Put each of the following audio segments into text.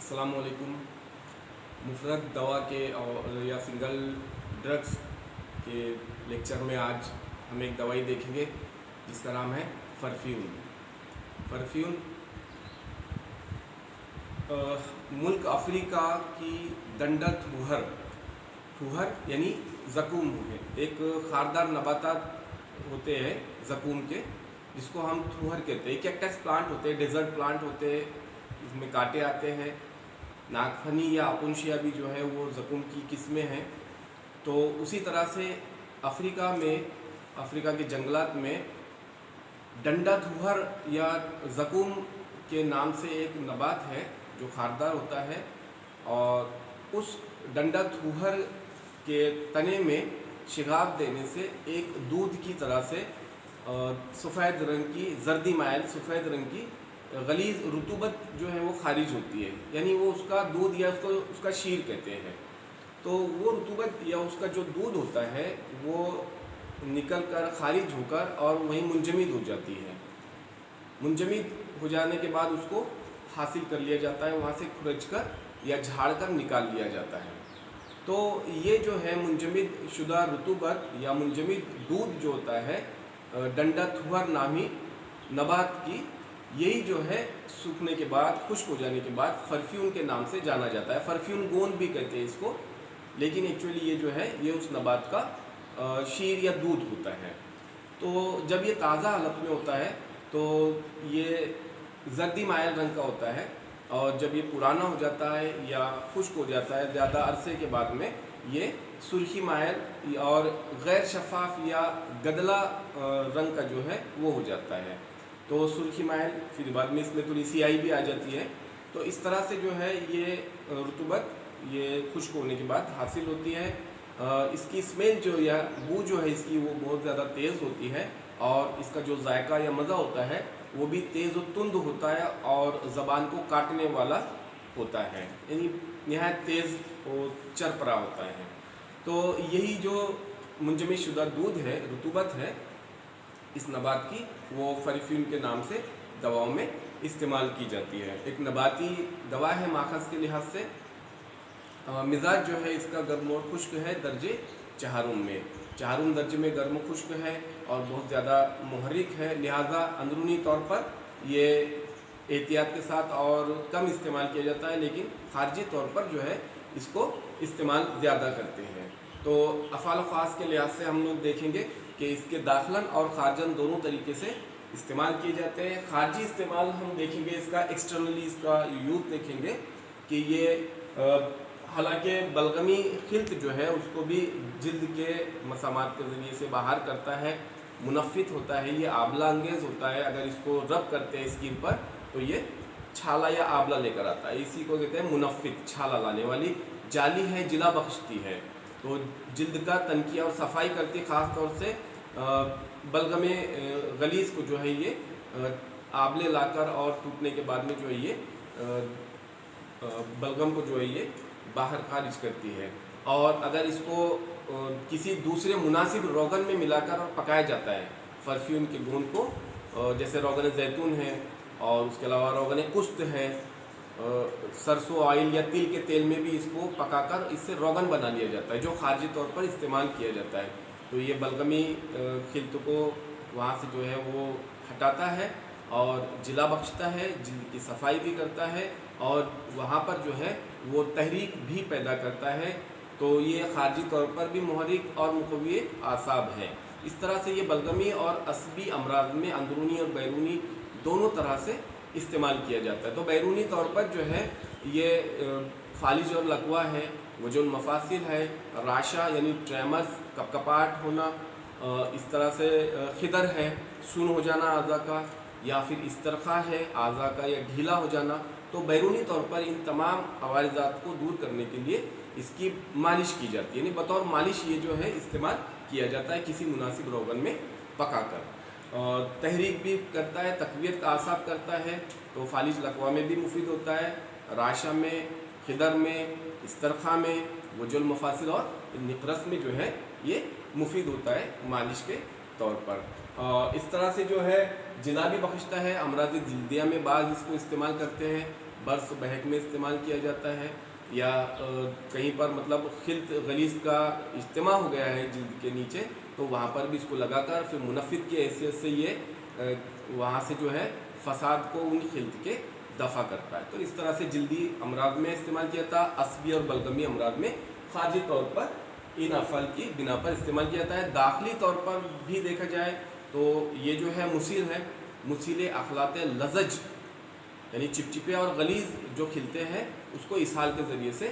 अस्सलाम वालेकुम। मुफ़रद दवा के और या सिंगल ड्रग्स के लेक्चर में आज हम एक दवाई देखेंगे जिसका नाम है फ़रफ्यून। फ़रफ्यून मुल्क अफ्रीका की दंडत फुहर यानी ज़कूम है, एक खारदार नबातात होते हैं ज़कूम के, जिसको हम थूहर कहते हैं। कैक्टस प्लांट होते हैं, डेजर्ट प्लांट होते हैं, इसमें कांटे आते हैं। नागफनी या अपुंशिया भी जो है वो ज़कूम की किस्में हैं। तो उसी तरह से अफ्रीका के जंगलात में डंडा थूहर या ज़कूम के नाम से एक नबात है जो खारदार होता है, और उस डंडा थूहर के तने में शिगाब देने से एक दूध की तरह से सफ़ेद रंग की, जर्दी मायल सफ़ेद रंग की गलीज़ रुतूबत जो है वो खारिज होती है, यानी वो उसका दूध या उसका शीर कहते हैं। तो वो रुतूबत या उसका जो दूध होता है वो निकल कर खारिज होकर और वहीं मुंजमद हो जाती है। मुंजमद हो जाने के बाद उसको हासिल कर लिया जाता है, वहाँ से खुरच कर या झाड़ कर निकाल लिया जाता है। तो ये जो है मुंजमद शुदा रुतूबत या मुंजमद दूध जो होता है डंडा थूहर नामी नबात की, यही जो है सूखने के बाद, खुश्क हो जाने के बाद फ़रफ्यून के नाम से जाना जाता है। फ़रफ्यून गोंद भी कहते हैं इसको, लेकिन एक्चुअली ये जो है ये उस नबात का शीर या दूध होता है। तो जब ये ताज़ा हालत में होता है तो ये जर्दी मायल रंग का होता है, और जब ये पुराना हो जाता है या खुश्क हो जाता है ज़्यादा अरसे के बाद में, ये सुर्खी मायल और गैर शफ़ाफ़ या गदला रंग का जो है वो हो जाता है। तो सुर्खी मायल, फिर बाद में इसमें थोड़ी सियाही भी आ जाती है। तो इस तरह से जो है ये रुतूबत ये खुश्क होने के बाद हासिल होती है। इसकी स्मेल जो या बू जो है इसकी वो बहुत ज़्यादा तेज़ होती है, और इसका जो जायका या मज़ा होता है वो भी तेज़ और तुंद होता है और ज़बान को काटने वाला होता है, यानी नहायत तेज़ और चरपरा होता है। तो यही जो मुंजमद शुदा दूध है, रुतूबत है इस नबात की, वो फ़रफ्यून के नाम से दवाओं में इस्तेमाल की जाती है। एक नबाती दवा है माखज़ के लिहाज से। मिजाज जो है इसका गर्म और खुश्क है, दर्जे चहारुम दर्जे में गर्म खुश्क है और बहुत ज़्यादा मुहर्रिक है, लिहाजा अंदरूनी तौर पर ये एहतियात के साथ और कम इस्तेमाल किया जाता है, लेकिन खारजी तौर पर जो है इसको इस्तेमाल ज़्यादा करते हैं। तो अफ़ाल ख़ास के लिहाज से हम लोग देखेंगे कि इसके दाखलन और खारजन दोनों तरीके से इस्तेमाल किए जाते हैं। खारजी इस्तेमाल हम देखेंगे इसका, एक्सटर्नली इसका यूज़ देखेंगे कि ये हालांकि बलगमी खिल्त जो है उसको भी जिल्द के मसामात के ज़रिए से बाहर करता है, मुनफ़ित होता है, ये आबला अंगेज़ होता है। अगर इसको रब करते हैं स्किन पर तो ये छाला या आबला लेकर आता है, इसी को कहते हैं मुनफ़ित, छाला लाने वाली जाली है, जिला बख्शती है। तो जिल्द का तनकिया और सफाई करती है, ख़ास तौर से बलगमे गलीज़ को जो है ये आबले लाकर और टूटने के बाद में जो है ये बलगम को जो है ये बाहर खारिज करती है। और अगर इसको किसी दूसरे मुनासिब रोगन में मिलाकर और पकाया जाता है फ़रफ्यून के गोंद को, जैसे रोगन ज़ैतून है और उसके अलावा रोगन कुस्त है, सरसों ऑयल या तिल के तेल में भी इसको पकाकर इससे रोगन बना लिया जाता है, जो खारजी तौर पर इस्तेमाल किया जाता है। तो ये बलगमी खिल्त को वहाँ से जो है वो हटाता है और जिला बख्शता है, जिल्द की सफाई भी करता है, और वहाँ पर जो है वो तहरीक भी पैदा करता है। तो ये खारजी तौर पर भी मुहर्रिक और मुक़व्वी आसाब है। इस तरह से ये बलगमी और असबी अमराज में अंदरूनी और बैरूनी दोनों तरह से इस्तेमाल किया जाता है। तो बैरूनी तौर पर जो है ये फालिज और लकवा है, वजुल मफासिल है, राशा यानी ट्रेमर्स, कपकपाहट होना, इस तरह से खिदर है, सुन हो जाना आज़ा का, या फिर इस्तरखा है आज़ा का या ढीला हो जाना। तो बैरूनी तौर पर इन तमाम अवारिज़ात को दूर करने के लिए इसकी मालिश की जाती है, यानी बतौर मालिश ये जो है इस्तेमाल किया जाता है किसी मुनासिब रोगन में पकाकर। और तहरीक भी करता है, तक़वियत आसाब करता है। तो फालिज लकवा में भी मुफीद होता है, राशा में, खिदर में, इस्तरखा में, वजुल मफासिल और निकरस में जो है ये मुफीद होता है मालिश के तौर पर। इस तरह से जो है जिला भी बख्शता है। अमराज़ जिल्दिया में बाज़ इसको इस्तेमाल करते हैं, برس بہک میں استعمال کیا جاتا ہے، یا کہیں پر مطلب خلط غلیظ کا اجتماع ہو گیا ہے جلد کے نیچے تو وہاں پر بھی اس کو لگا کر پھر منفذ کی حیثیت سے یہ وہاں سے جو ہے فساد کو ان خلط کے دفع کرتا ہے۔ تو اس طرح سے جلدی امراض میں استعمال کیا جاتا ہے، عصبی اور بلغمی امراض میں خارجی طور پر ان افعال کی بنا پر استعمال کیا جاتا ہے۔ داخلی طور پر بھی دیکھا جائے تو یہ جو ہے مسیل ہے، مسیل اخلاط لزج یعنی چپچپے اور غلیظ جو کھلتے ہیں اس کو اسہال کے ذریعے سے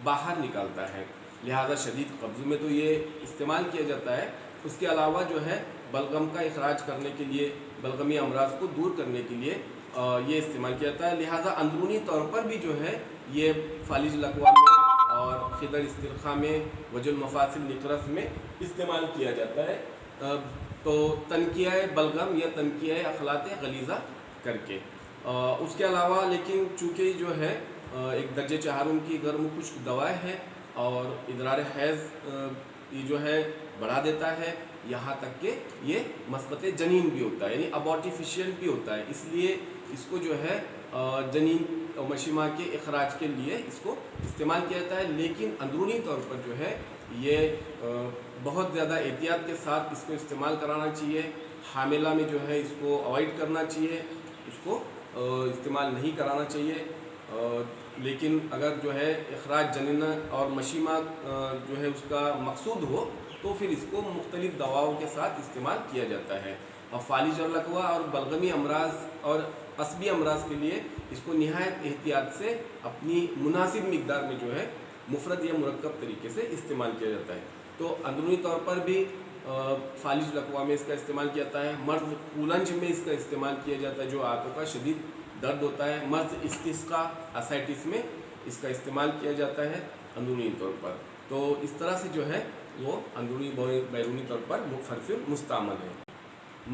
باہر نکالتا ہے، لہذا شدید قبض میں تو یہ استعمال کیا جاتا ہے۔ اس کے علاوہ جو ہے بلغم کا اخراج کرنے کے لیے، بلغمی امراض کو دور کرنے کے لیے یہ استعمال کیا جاتا ہے، لہذا اندرونی طور پر بھی جو ہے یہ فالج لقوا میں اور خدر استرخاء میں، وجه المفاصل نقرس میں استعمال کیا جاتا ہے، تو تنکیہ بلغم یا تنکیہ اخلاط غلیظہ کر کے۔ اس کے علاوہ لیکن چونکہ جو ہے ایک درجہ چہارم کی گرم خشک دوائیں ہے اور ادرار حیض یہ جو ہے بڑھا دیتا ہے، یہاں تک کہ یہ مسقط جنین بھی ہوتا ہے، یعنی ابارٹیفیشیل بھی ہوتا ہے، اس لیے اس کو جو ہے جنین مشیمہ کے اخراج کے لیے اس کو استعمال کیا جاتا ہے، لیکن اندرونی طور پر جو ہے یہ بہت زیادہ احتیاط کے ساتھ اس کو استعمال کرانا چاہیے۔ حاملہ میں جو ہے اس کو اوائڈ کرنا چاہیے، اس کو استعمال نہیں کرانا چاہیے، لیکن اگر جو ہے اخراج جنین اور مشیمہ جو ہے اس کا مقصود ہو تو پھر اس کو مختلف دواؤں کے ساتھ استعمال کیا جاتا ہے۔ اور فالج اور لقوا اور بلغمی امراض اور عصبی امراض کے لیے اس کو نہایت احتیاط سے اپنی مناسب مقدار میں جو ہے مفرد یا مرکب طریقے سے استعمال کیا جاتا ہے۔ تو اندرونی طور پر بھی فالج لقوا میں اس کا استعمال کیا جاتا ہے، مرض قولنج میں اس کا استعمال کیا جاتا ہے جو آنتوں کا شدید درد ہوتا ہے، مرض استسقاء اسائٹس میں اس کا استعمال کیا جاتا ہے اندرونی طور پر۔ تو اس طرح سے جو ہے وہ اندرونی بیرونی طور پر فرفر مستعمل ہے۔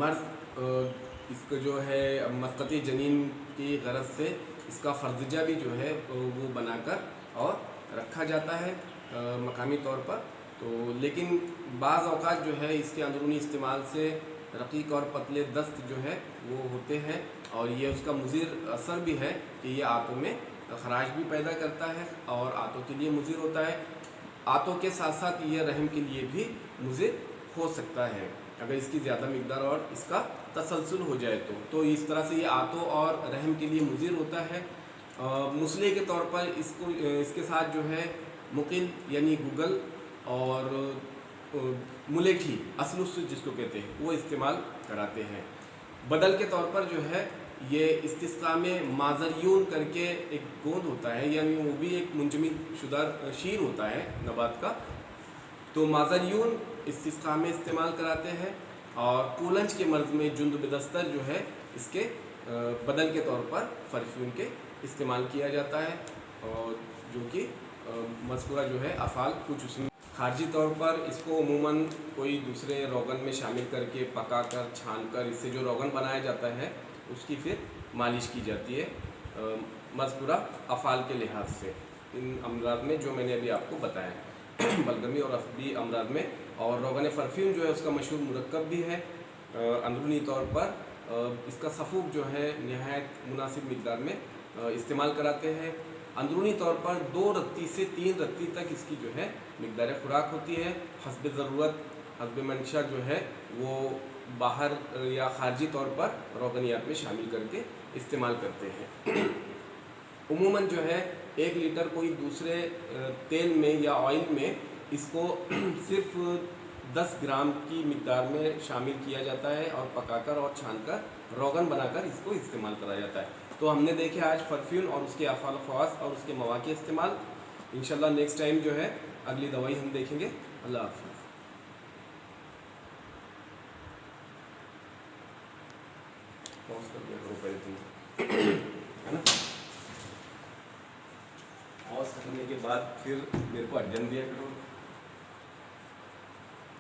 مرض اس کو جو ہے مسقط جنین کی غرض سے اس کا فرزجہ بھی جو ہے وہ بنا کر اور رکھا جاتا ہے مقامی طور پر، تو لیکن بعض اوقات جو ہے اس کے اندرونی استعمال سے رقیق اور پتلے دست جو ہے وہ ہوتے ہیں، اور یہ اس کا مضر اثر بھی ہے کہ یہ آنتوں میں خراش بھی پیدا کرتا ہے اور آنتوں کے لیے مضر ہوتا ہے، آنتوں کے ساتھ ساتھ یہ رحم کے لیے بھی مضر ہو سکتا ہے اگر اس کی زیادہ مقدار اور اس کا تسلسل ہو جائے تو اس طرح سے یہ آنتوں اور رحم کے لیے مضر ہوتا ہے۔ مسئلے کے طور پر اس کے ساتھ جو ہے مقل یعنی گوگل اور ملیٹھی اسلس جس کو کہتے ہیں وہ استعمال کراتے ہیں۔ بدل کے طور پر جو ہے یہ استسقاء میں مازریون کر کے ایک گوند ہوتا ہے، یعنی وہ بھی ایک منجمد شدہ شیر ہوتا ہے نبات کا، تو مازریون استسقاء میں استعمال کراتے ہیں، اور قولنج کے مرض میں جند بدستر جو ہے اس کے بدل کے طور پر فرفیون کے استعمال کیا جاتا ہے، اور جو کہ مذکورہ جو ہے افعال کچھ اس میں خارجی طور پر اس کو عموماً کوئی دوسرے روغن میں شامل کر کے پکا کر چھان کر اس سے جو روغن بنایا جاتا ہے اس کی پھر مالش کی جاتی ہے مذکورہ افعال کے لحاظ سے ان امراض میں جو میں نے ابھی آپ کو بتایا بلغمی اور عصبی امراض میں۔ اور روغن فرفیون جو ہے اس کا مشہور مرکب بھی ہے، اندرونی طور پر اس کا سفوف جو ہے نہایت مناسب مقدار میں استعمال کراتے ہیں۔ اندرونی طور پر 2 رتی سے 3 رتی تک اس کی جو ہے مقدار خوراک ہوتی ہے، حسب ضرورت حسب منشا جو ہے وہ باہر یا خارجی طور پر روغنیات میں شامل کر کے استعمال کرتے ہیں۔ عموماً جو ہے 1 لیٹر کوئی دوسرے تیل میں یا آئل میں اس کو صرف 10 گرام کی مقدار میں شامل کیا جاتا ہے اور پکا کر اور چھان کر روغن بنا کر اس کو استعمال کرا جاتا ہے۔ تو ہم نے دیکھے آج فرفیون اور اس کے افعال خواص اور اس کے مواقع استعمال۔ انشاءاللہ نیکسٹ ٹائم جو ہے اگلی دوائی ہم دیکھیں گے۔ اللہ حافظ۔ پاؤز کر دیا کرو پہلے تم، ہے نا؟ پاؤز کرنے کے بعد پھر میرے کو اڈن دیا کرو۔